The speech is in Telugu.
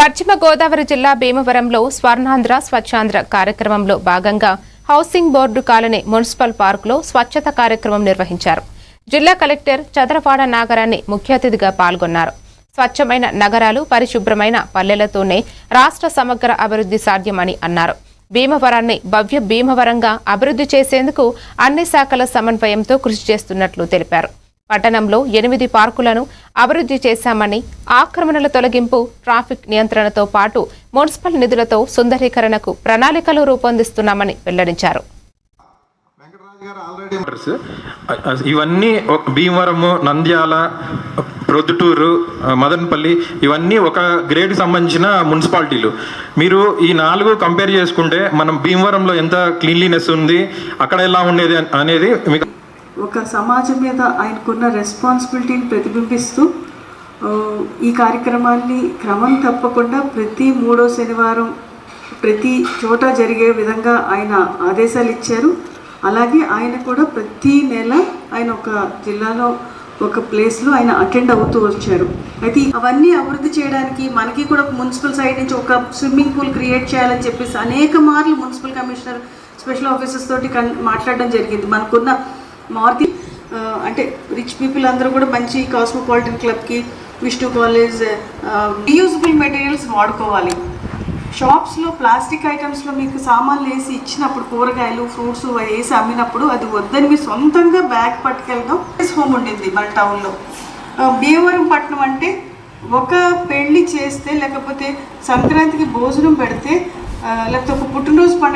పశ్చిమ గోదావరి జిల్లా భీమవరంలో స్వర్ణాంధ్ర స్వచ్ఛాంధ్ర కార్యక్రమంలో భాగంగా హౌసింగ్ బోర్డు కాలనీ మున్సిపల్ పార్కులో స్వచ్ఛత కార్యక్రమం నిర్వహించారు. జిల్లా కలెక్టర్ చదరవాడ నాగరాన్ని ముఖ్య అతిథిగా పాల్గొన్నారు. స్వచ్ఛమైన నగరాలు, పరిశుభ్రమైన పల్లెలతోనే రాష్ట్ర సమగ్ర అభివృద్ధి సాధ్యమని అన్నారు. భీమవరాన్ని భవ్య భీమవరంగా అభివృద్ధి చేసేందుకు అన్ని శాఖల సమన్వయంతో కృషి చేస్తున్నట్లు తెలిపారు. పట్టణంలో 8 పార్కులను అభివృద్ధి చేశామని, ఆక్రమణల తొలగింపు, ట్రాఫిక్ నియంత్రణతో పాటు మున్సిపల్ నిధులతో సుందరీకరణకు ప్రణాళికలు రూపొందిస్తున్నామని వెల్లడించారు. ఇవన్నీ భీమవరము, నంద్యాల, ప్రొద్దుటూరు, మదనపల్లి ఇవన్నీ ఒక గ్రేడ్ సంబంధించిన మున్సిపాలిటీలు. మీరు ఈ 4 కంపేర్ చేసుకుంటే మనం భీమవరంలో ఎంత క్లీన్లీనెస్ ఉంది, అక్కడ ఎలా ఉండేది అనేది మీకు ఒక సమాజం మీద ఆయనకున్న రెస్పాన్సిబిలిటీని ప్రతిబింబిస్తూ ఈ కార్యక్రమాన్ని క్రమం తప్పకుండా ప్రతి 3వ శనివారం ప్రతి చోట జరిగే విధంగా ఆయన ఆదేశాలు ఇచ్చారు. అలాగే ఆయన కూడా ప్రతి నెల ఆయన ఒక జిల్లాలో ఒక ప్లేస్లో ఆయన అటెండ్ అవుతూ వచ్చారు. అయితే అవన్నీ అభివృద్ధి చేయడానికి మనకి కూడా మున్సిపల్ సైడ్ నుంచి ఒక స్విమ్మింగ్ పూల్ క్రియేట్ చేయాలని చెప్పేసి అనేక మార్లు మున్సిపల్ కమిషనర్, స్పెషల్ ఆఫీసర్స్ తోటి మాట్లాడడం జరిగింది. మనకున్న మార్కెట్ అంటే రిచ్ పీపుల్ అందరూ కూడా మంచి కాస్మోపాలిటన్ క్లబ్కి, విష్ణు కాలేజ్ రీయూజబుల్ మెటీరియల్స్ వాడుకోవాలి. షాప్స్లో ప్లాస్టిక్ ఐటమ్స్లో మీకు సామాన్లు వేసి ఇచ్చినప్పుడు, కూరగాయలు, ఫ్రూట్స్ వేసి అమ్మినప్పుడు అది వద్దని మీ సొంతంగా బ్యాగ్ పట్టుకెళ్దాం. హోమ్ ఉండింది మన టౌన్లో. భీమవరం పట్టణం అంటే ఒక పెళ్లి చేస్తే, లేకపోతే సంక్రాంతికి భోజనం పెడితే, లేకపోతే ఒక పుట్టినరోజు పండుగ